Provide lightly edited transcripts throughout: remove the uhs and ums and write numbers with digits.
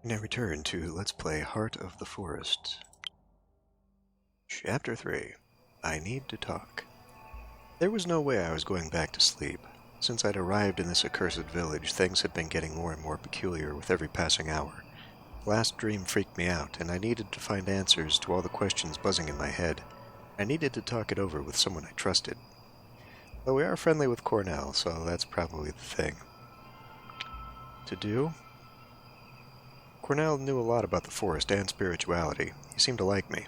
Now return to Let's Play Heart of the Forest. Chapter 3. I Need to Talk. There was no way I was going back to sleep. Since I'd arrived in this accursed village, things had been getting more and more peculiar with every passing hour. The last dream freaked me out, and I needed to find answers to all the questions buzzing in my head. I needed to talk it over with someone I trusted. Though we are friendly with Cornell, so that's probably the thing. To do? Cornell knew a lot about the forest and spirituality. He seemed to like me.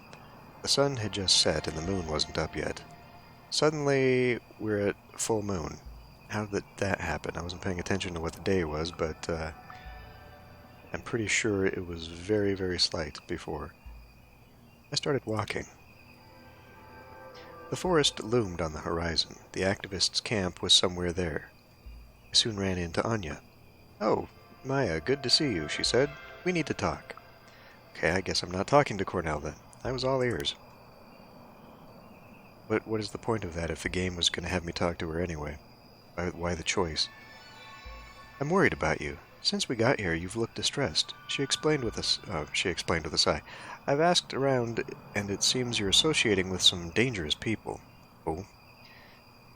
The sun had just set and the moon wasn't up yet. Suddenly, we're at full moon. How did that happen? I wasn't paying attention to what the day was, but I'm pretty sure it was very, very slight before. I started walking. The forest loomed on the horizon. The activists' camp was somewhere there. I soon ran into Anya. "Oh, Maia, good to see you," she said. "We need to talk." Okay, I guess I'm not talking to Cornell then. I was all ears. But what is the point of that if the game was going to have me talk to her anyway? Why the choice? "I'm worried about you. Since we got here, you've looked distressed," she explained with a sigh. "I've asked around, and it seems you're associating with some dangerous people." "Oh?"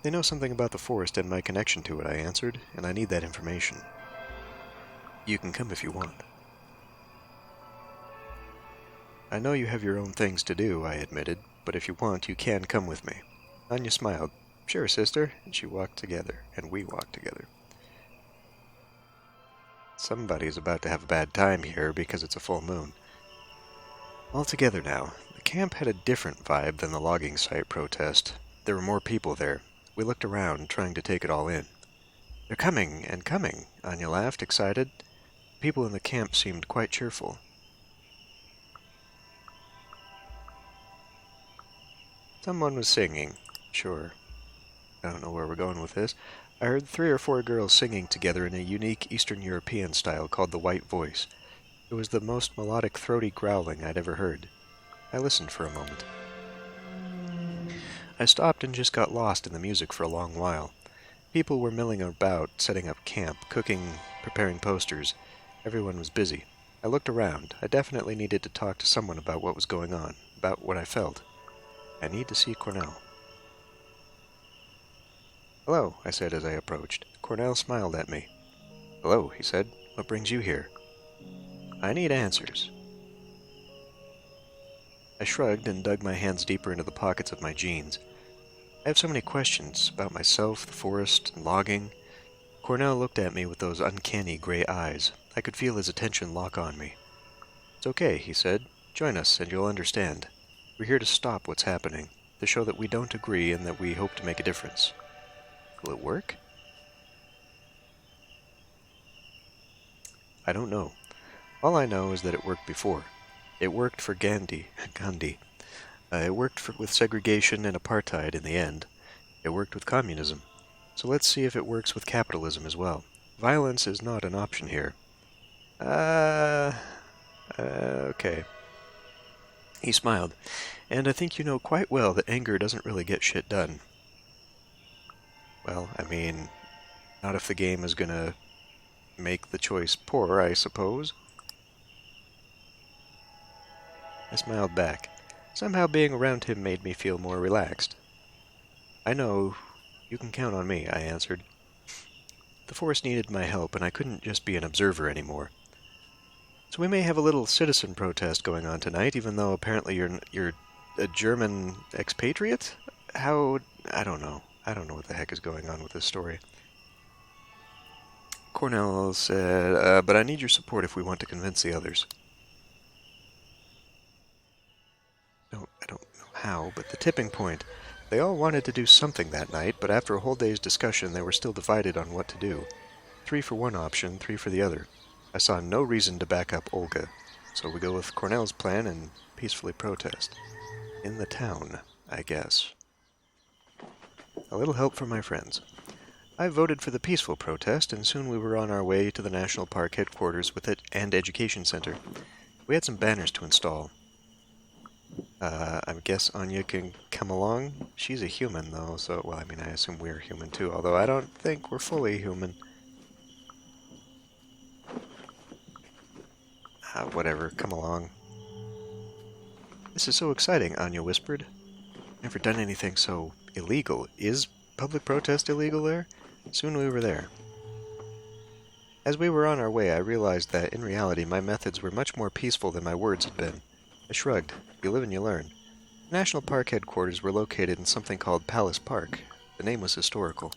"They know something about the forest and my connection to it," I answered, "and I need that information." "You can come if you want." "I know you have your own things to do," I admitted, "but if you want, you can come with me." Anya smiled. "Sure, sister," and we walked together. Somebody's about to have a bad time here because it's a full moon. All together now. The camp had a different vibe than the logging site protest. There were more people there. We looked around, trying to take it all in. "They're coming and coming," Anya laughed, excited. People in the camp seemed quite cheerful. Someone was singing. Sure. I don't know where we're going with this. I heard 3 or 4 girls singing together in a unique Eastern European style called the White Voice. It was the most melodic, throaty growling I'd ever heard. I listened for a moment. I stopped and just got lost in the music for a long while. People were milling about, setting up camp, cooking, preparing posters. Everyone was busy. I looked around. I definitely needed to talk to someone about what was going on, about what I felt. I need to see Cornell. "Hello," I said as I approached. Cornell smiled at me. "Hello," he said. "What brings you here?" "I need answers." I shrugged and dug my hands deeper into the pockets of my jeans. I have so many questions about myself, the forest, and logging. Cornell looked at me with those uncanny gray eyes. I could feel his attention lock on me. "It's okay," he said. "Join us and you'll understand. We're here to stop what's happening, to show that we don't agree and that we hope to make a difference." "Will it work?" I don't know. All I know is that it worked before. It worked for Gandhi. It worked with segregation and apartheid in the end. It worked with communism. So let's see if it works with capitalism as well. Violence is not an option here. Okay. He smiled. "And I think you know quite well that anger doesn't really get shit done." Well, I mean, not if the game is gonna make the choice poor, I suppose. I smiled back. Somehow being around him made me feel more relaxed. "I know. You can count on me," I answered. The forest needed my help, and I couldn't just be an observer anymore. "So we may have a little citizen protest going on tonight, even though apparently you're a German expatriate? How? I don't know. I don't know what the heck is going on with this story." Cornell said, "But I need your support if we want to convince the others." I don't know how, but the tipping point. They all wanted to do something that night, but after a whole day's discussion, they were still divided on what to do. 3 for one option, 3 for the other. I saw no reason to back up Olga, so we go with Cornell's plan and peacefully protest. In the town, I guess. A little help from my friends. I voted for the peaceful protest, and soon we were on our way to the National Park headquarters with it and Education Center. We had some banners to install. I guess Anya can come along. She's a human, though, so, well, I mean, I assume we're human, too, although I don't think we're fully human. Whatever, come along. This is so exciting, Anya whispered. Never done anything so illegal. Is public protest illegal there? Soon we were there. As we were on our way, I realized that, in reality, my methods were much more peaceful than my words had been. I shrugged. You live and you learn. The National Park headquarters were located in something called Palace Park. The name was historical.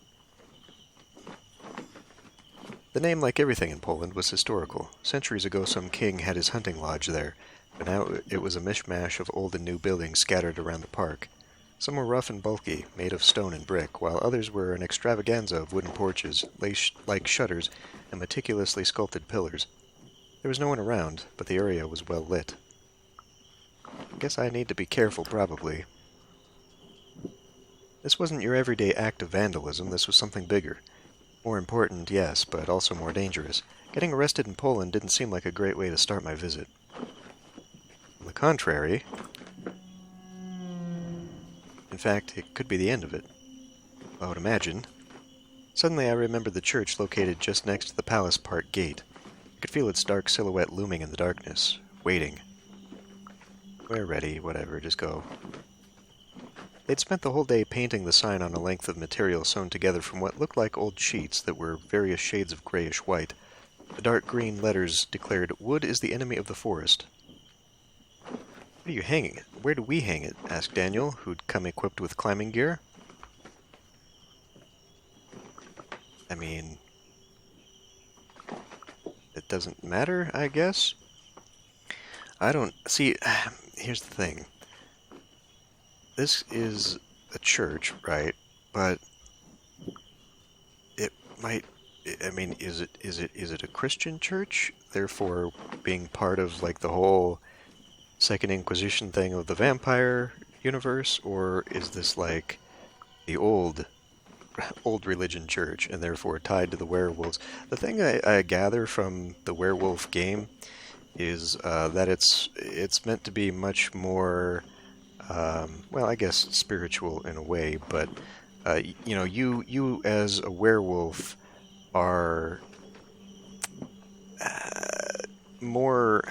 The name, like everything in Poland, was historical. Centuries ago some king had his hunting lodge there, but now it was a mishmash of old and new buildings scattered around the park. Some were rough and bulky, made of stone and brick, while others were an extravaganza of wooden porches, like shutters, and meticulously sculpted pillars. There was no one around, but the area was well lit. I guess I need to be careful, probably. This wasn't your everyday act of vandalism, this was something bigger. More important, yes, but also more dangerous. Getting arrested in Poland didn't seem like a great way to start my visit. On the contrary, in fact, it could be the end of it. I would imagine. Suddenly I remembered the church located just next to the Palace Park gate. I could feel its dark silhouette looming in the darkness, waiting. We're ready, whatever, just go. They'd spent the whole day painting the sign on a length of material sewn together from what looked like old sheets that were various shades of grayish white. The dark green letters declared, "Wood is the enemy of the forest." "Where are you hanging it? Where do we hang it?" asked Daniel, who'd come equipped with climbing gear. I mean, it doesn't matter, I guess? I don't... See, here's the thing. This is a church, right? But it might... I mean, is it a Christian church? Therefore, being part of, like, the whole Second Inquisition thing of the vampire universe? Or is this, like, the old religion church, and therefore tied to the werewolves? The thing I gather from the Werewolf game is that it's meant to be much more, well, I guess spiritual in a way, but you know, you as a werewolf are more.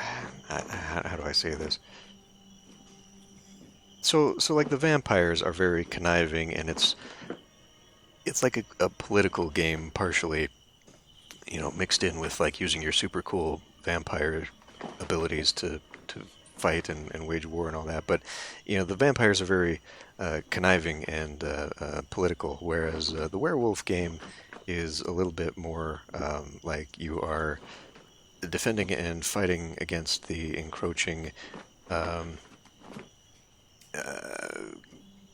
How do I say this? So like the vampires are very conniving, and it's like a political game, partially, you know, mixed in with like using your super cool vampire abilities to fight and wage war and all that. But, you know, the vampires are very conniving and political, whereas the werewolf game is a little bit more like you are defending and fighting against the encroaching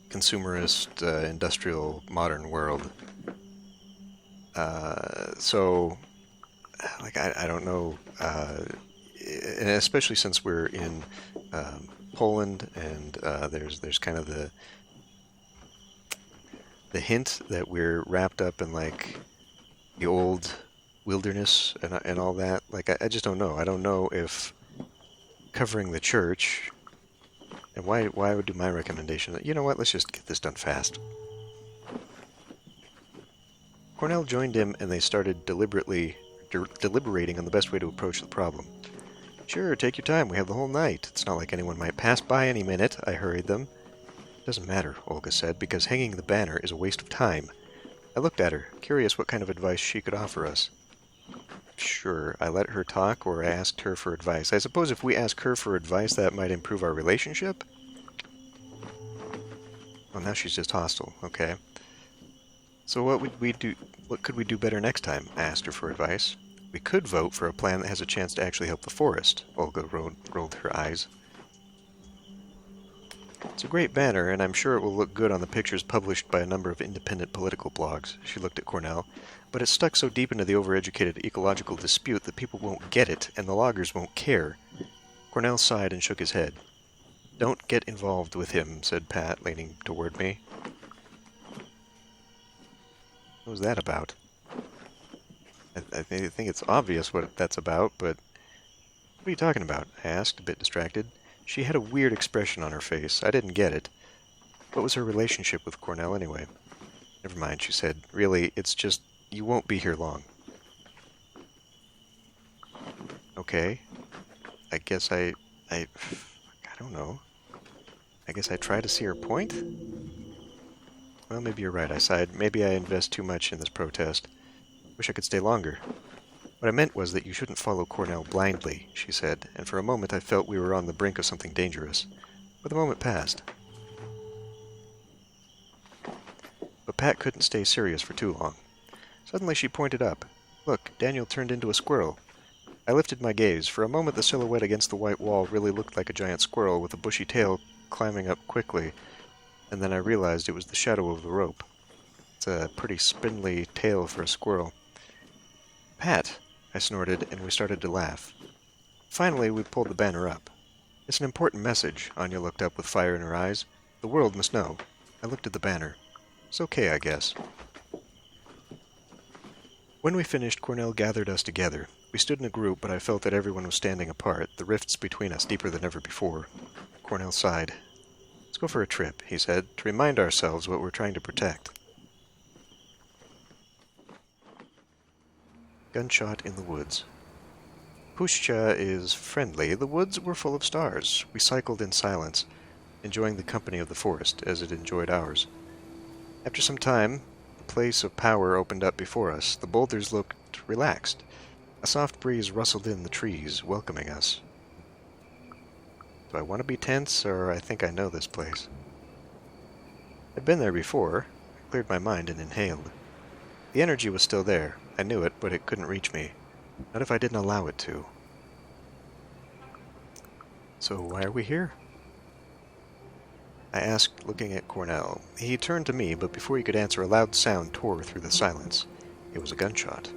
consumerist, industrial, modern world. So, like, I don't know, and especially since we're in Poland, and there's kind of the hint that we're wrapped up in, like, the old wilderness and all that. Like, I just don't know. I don't know if covering the church... And why would do my recommendation? You know what, let's just get this done fast. Cornell joined him, and they started deliberating on the best way to approach the problem. Sure, take your time, we have the whole night. It's not like anyone might pass by any minute, I hurried them. Doesn't matter, Olga said, because hanging the banner is a waste of time. I looked at her, curious what kind of advice she could offer us. Sure, I let her talk, or I asked her for advice. I suppose if we ask her for advice, that might improve our relationship? Well, now she's just hostile, okay. So what could we do better next time? I asked her for advice. We could vote for a plan that has a chance to actually help the forest. Olga rolled her eyes. It's a great banner, and I'm sure it will look good on the pictures published by a number of independent political blogs. She looked at Cornell. But it's stuck so deep into the overeducated ecological dispute that people won't get it, and the loggers won't care. Cornell sighed and shook his head. Don't get involved with him, said Pat, leaning toward me. What was that about? I think it's obvious what that's about, but... What are you talking about? I asked, a bit distracted. She had a weird expression on her face. I didn't get it. What was her relationship with Cornell, anyway? Never mind, she said. Really, it's just... You won't be here long. Okay. I guess I don't know. I guess I try to see her point? Well, maybe you're right, I sighed. Maybe I invest too much in this protest. Wish I could stay longer. What I meant was that you shouldn't follow Cornell blindly, she said, and for a moment I felt we were on the brink of something dangerous. But the moment passed. But Pat couldn't stay serious for too long. Suddenly she pointed up. Look, Daniel turned into a squirrel. I lifted my gaze. For a moment the silhouette against the white wall really looked like a giant squirrel with a bushy tail climbing up quickly, and then I realized it was the shadow of the rope. It's a pretty spindly tail for a squirrel. Pat, I snorted, and we started to laugh. Finally, we pulled the banner up. It's an important message, Anya looked up with fire in her eyes. The world must know. I looked at the banner. It's okay, I guess. When we finished, Cornell gathered us together. We stood in a group, but I felt that everyone was standing apart, the rifts between us deeper than ever before. Cornell sighed. Let's go for a trip, he said, to remind ourselves what we're trying to protect. Gunshot in the woods. Pushcha is friendly. The woods were full of stars. We cycled in silence, enjoying the company of the forest as it enjoyed ours. After some time, the place of power opened up before us. The boulders looked relaxed. A soft breeze rustled in the trees, welcoming us. Do I want to be tense, or I think I know this place? I'd been there before. I cleared my mind and inhaled. The energy was still there. I knew it, but it couldn't reach me. Not if I didn't allow it to. So why are we here? I asked, looking at Cornell. He turned to me, but before he could answer, a loud sound tore through the silence. It was a gunshot.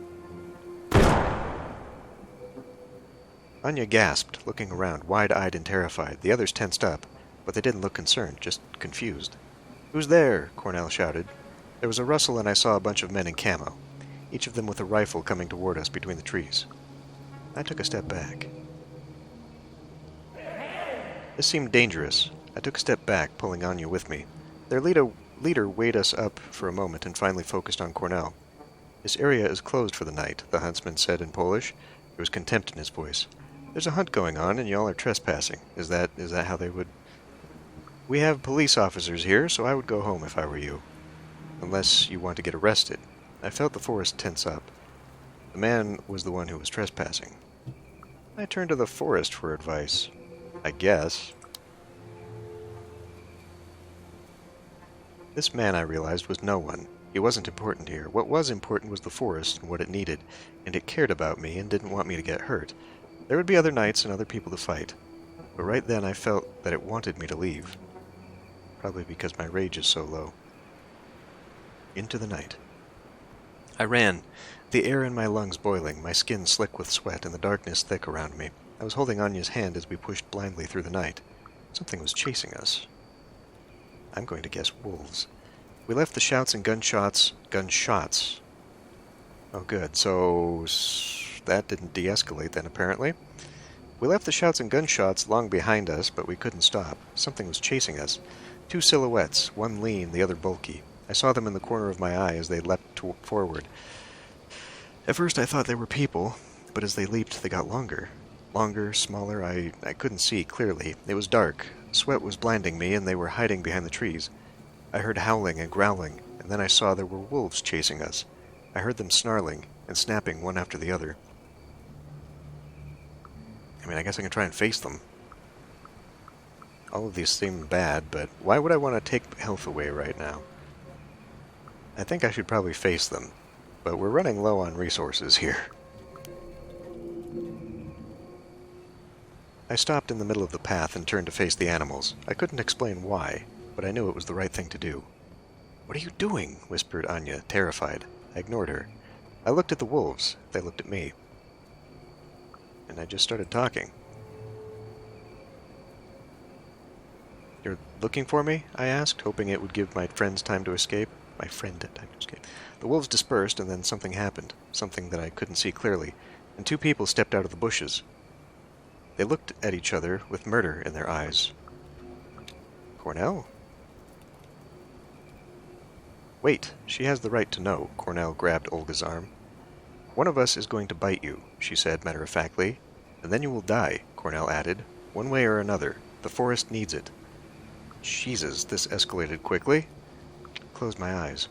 Anya gasped, looking around, wide-eyed and terrified. The others tensed up, but they didn't look concerned, just confused. Who's there? Cornell shouted. There was a rustle and I saw a bunch of men in camo, each of them with a rifle coming toward us between the trees. I took a step back. This seemed dangerous. I took a step back, pulling Anya with me. Their leader weighed us up for a moment and finally focused on Cornell. This area is closed for the night, the huntsman said in Polish. There was contempt in his voice. There's a hunt going on, and y'all are trespassing. Is that how they would... We have police officers here, so I would go home if I were you. Unless you want to get arrested. I felt the forest tense up. The man was the one who was trespassing. I turned to the forest for advice. I guess. This man, I realized, was no one. He wasn't important here. What was important was the forest and what it needed, and it cared about me and didn't want me to get hurt. There would be other knights and other people to fight, but right then I felt that it wanted me to leave. Probably because my rage is so low. Into the night. I ran, the air in my lungs boiling, my skin slick with sweat, and the darkness thick around me. I was holding Anya's hand as we pushed blindly through the night. Something was chasing us. I'm going to guess wolves. We left the shouts and gunshots. Oh, good. So that didn't de-escalate then, apparently. We left the shouts and gunshots long behind us, but we couldn't stop. Something was chasing us. Two silhouettes, one lean, the other bulky. I saw them in the corner of my eye as they leapt forward. At first I thought they were people, but as they leaped they got longer. Longer, smaller, I couldn't see clearly. It was dark. Sweat was blinding me, and they were hiding behind the trees. I heard howling and growling, and then I saw there were wolves chasing us. I heard them snarling and snapping one after the other. I guess I can try and face them. All of these seem bad, but why would I want to take health away right now? I think I should probably face them, but we're running low on resources here. I stopped in the middle of the path and turned to face the animals. I couldn't explain why, but I knew it was the right thing to do. "What are you doing?" whispered Anya, terrified. I ignored her. I looked at the wolves. They looked at me. And I just started talking. "You're looking for me?" I asked, hoping it would give my friends time to escape. The wolves dispersed, and then something happened, something that I couldn't see clearly, and two people stepped out of the bushes. They looked at each other with murder in their eyes. Cornell? Wait, she has the right to know. Cornell grabbed Olga's arm. "One of us is going to bite you," she said matter-of-factly, "and then you will die." Cornell added. One way or another. The forest needs it. Jesus, this escalated quickly. Closed my eyes.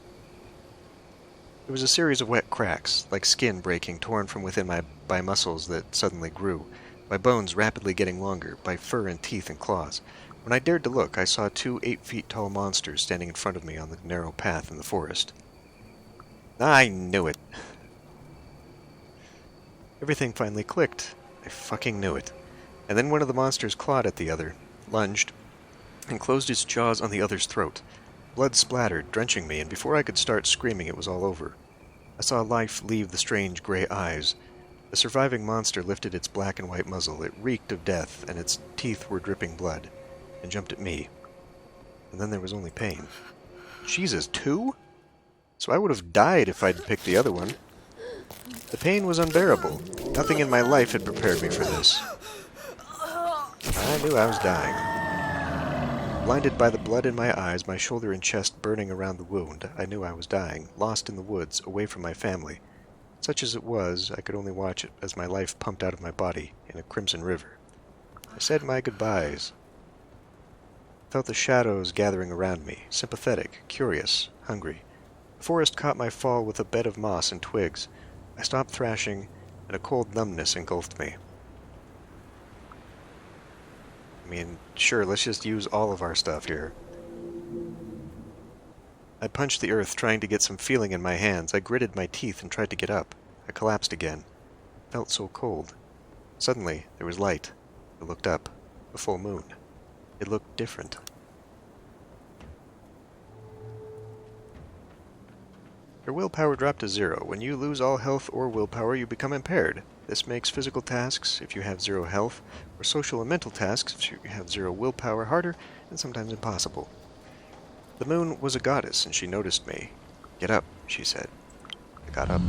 There was a series of wet cracks, like skin breaking, torn from within by muscles that suddenly grew, by bones rapidly getting longer, by fur and teeth and claws. When I dared to look, I saw 2 8-feet-tall monsters standing in front of me on the narrow path in the forest. I knew it. Everything finally clicked. I fucking knew it. And then one of the monsters clawed at the other, lunged, and closed its jaws on the other's throat. Blood splattered, drenching me, and before I could start screaming, it was all over. I saw life leave the strange gray eyes. The surviving monster lifted its black and white muzzle. It reeked of death, and its teeth were dripping blood, and jumped at me. And then there was only pain. Jesus, 2? So I would have died if I'd picked the other one. The pain was unbearable. Nothing in my life had prepared me for this. I knew I was dying. Blinded by the blood in my eyes, my shoulder and chest burning around the wound, I knew I was dying, lost in the woods, away from my family. Such as it was, I could only watch it as my life pumped out of my body in a crimson river. I said my goodbyes. Felt the shadows gathering around me, sympathetic, curious, hungry. The forest caught my fall with a bed of moss and twigs. I stopped thrashing, and a cold numbness engulfed me. I mean, sure, let's just use all of our stuff here. I punched the earth, trying to get some feeling in my hands. I gritted my teeth and tried to get up. I collapsed again. Felt so cold. Suddenly, there was light. I looked up. A full moon. It looked different. Your willpower dropped to 0. When you lose all health or willpower, you become impaired. This makes physical tasks, if you have 0 health, or social and mental tasks, if you have 0 willpower, harder and sometimes impossible. The moon was a goddess, and she noticed me. Get up, she said. I got up.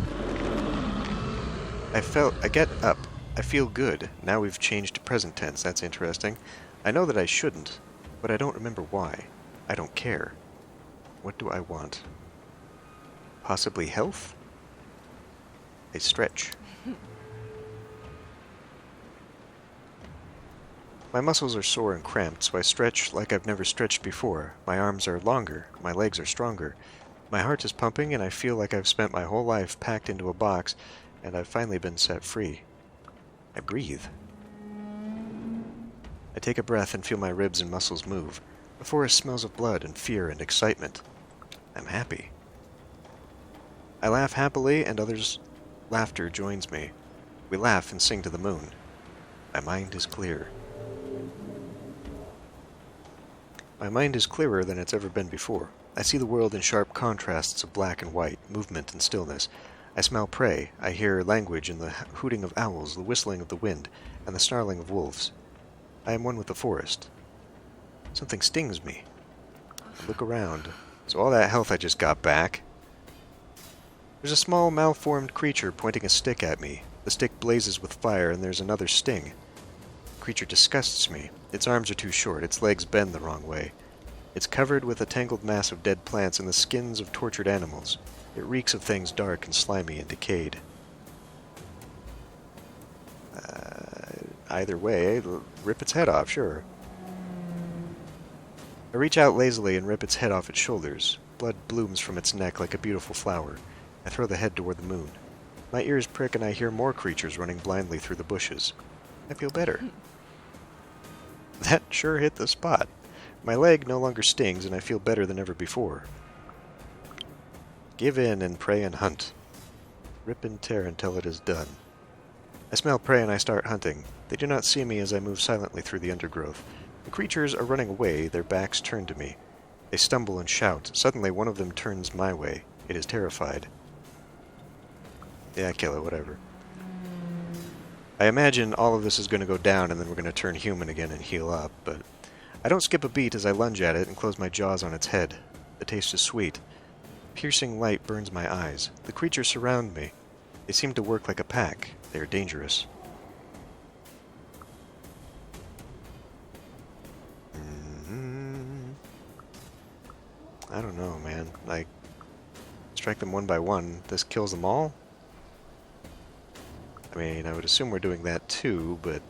I get up. I feel good. Now we've changed to present tense. That's interesting. I know that I shouldn't, but I don't remember why. I don't care. What do I want? Possibly health? I stretch. My muscles are sore and cramped, so I stretch like I've never stretched before. My arms are longer, my legs are stronger. My heart is pumping, and I feel like I've spent my whole life packed into a box, and I've finally been set free. I breathe. I take a breath and feel my ribs and muscles move. The forest smells of blood and fear and excitement. I'm happy. I laugh happily, and others' laughter joins me. We laugh and sing to the moon. My mind is clear. My mind is clearer than it's ever been before. I see the world in sharp contrasts of black and white, movement and stillness. I smell prey. I hear language in the hooting of owls, the whistling of the wind, and the snarling of wolves. I am one with the forest. Something stings me. I look around. So all that health I just got back. There's a small, malformed creature pointing a stick at me. The stick blazes with fire, and there's another sting. The creature disgusts me. Its arms are too short, its legs bend the wrong way. It's covered with a tangled mass of dead plants and the skins of tortured animals. It reeks of things dark and slimy and decayed. Either way, rip its head off, sure. I reach out lazily and rip its head off its shoulders. Blood blooms from its neck like a beautiful flower. I throw the head toward the moon. My ears prick and I hear more creatures running blindly through the bushes. I feel better. That sure hit the spot. My leg no longer stings, and I feel better than ever before. Give in and pray and hunt. Rip and tear until it is done. I smell prey and I start hunting. They do not see me as I move silently through the undergrowth. The creatures are running away, their backs turned to me. They stumble and shout. Suddenly one of them turns my way. It is terrified. Yeah, kill it, whatever. I imagine all of this is going to go down and then we're going to turn human again and heal up, but I don't skip a beat as I lunge at it and close my jaws on its head. The taste is sweet. Piercing light burns my eyes. The creatures surround me. They seem to work like a pack. They are dangerous. I don't know, man. Like, strike them one by one. This kills them all? I mean, I would assume we're doing that too, but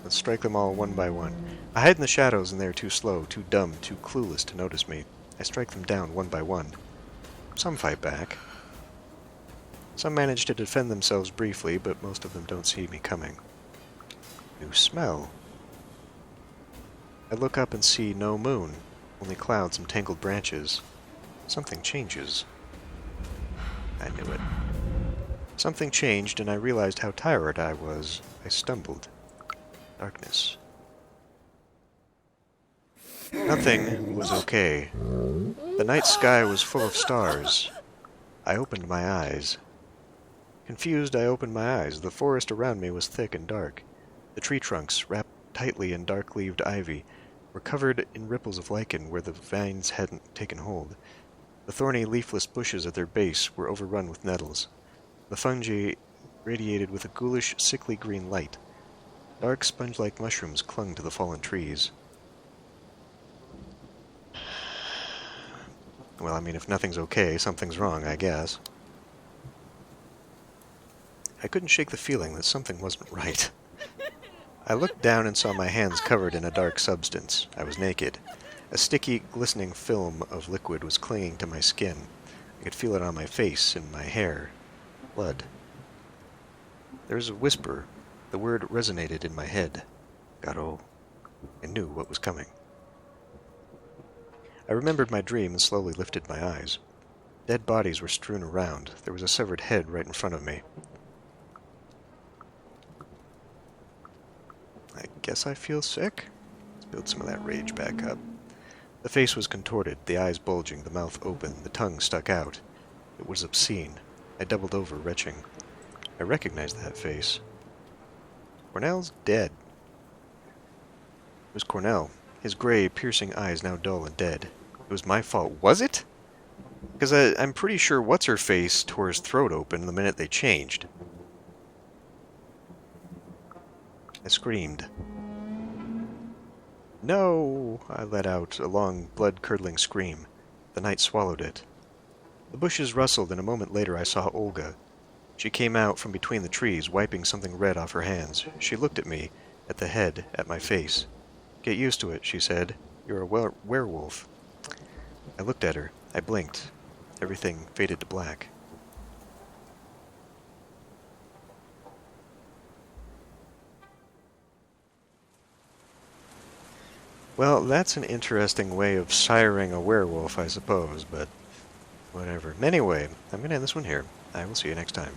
Let's strike them all one by one. I hide in the shadows and they are too slow, too dumb, too clueless to notice me. I strike them down one by one. Some fight back. Some manage to defend themselves briefly, but most of them don't see me coming. New smell. I look up and see no moon, only clouds and tangled branches. Something changes. I knew it. Something changed, and I realized how tired I was. I stumbled. Darkness. Nothing was okay. The night sky was full of stars. I opened my eyes. Confused, I opened my eyes. The forest around me was thick and dark. The tree trunks, wrapped tightly in dark-leaved ivy, were covered in ripples of lichen where the vines hadn't taken hold. The thorny, leafless bushes at their base were overrun with nettles. The fungi radiated with a ghoulish, sickly green light. Dark, sponge-like mushrooms clung to the fallen trees. Well, I mean, if nothing's okay, something's wrong, I guess. I couldn't shake the feeling that something wasn't right. I looked down and saw my hands covered in a dark substance. I was naked. A sticky, glistening film of liquid was clinging to my skin. I could feel it on my face and my hair. Blood. There was a whisper. The word resonated in my head. Garo. I knew what was coming. I remembered my dream and slowly lifted my eyes. Dead bodies were strewn around. There was a severed head right in front of me. I guess I feel sick? Let's build some of that rage back up. The face was contorted, the eyes bulging, the mouth open, the tongue stuck out. It was obscene. I doubled over, retching. I recognized that face. Cornell's dead. It was Cornell. His gray, piercing eyes now dull and dead. It was my fault. Was it? Because I'm pretty sure What's-Her-Face tore his throat open the minute they changed. I screamed. No! I let out a long, blood-curdling scream. The night swallowed it. The bushes rustled, and a moment later I saw Olga. She came out from between the trees, wiping something red off her hands. She looked at me, at the head, at my face. Get used to it, she said. You're a werewolf. I looked at her. I blinked. Everything faded to black. Well, that's an interesting way of siring a werewolf, I suppose, but whatever. Anyway, I'm going to end this one here. I will see you next time.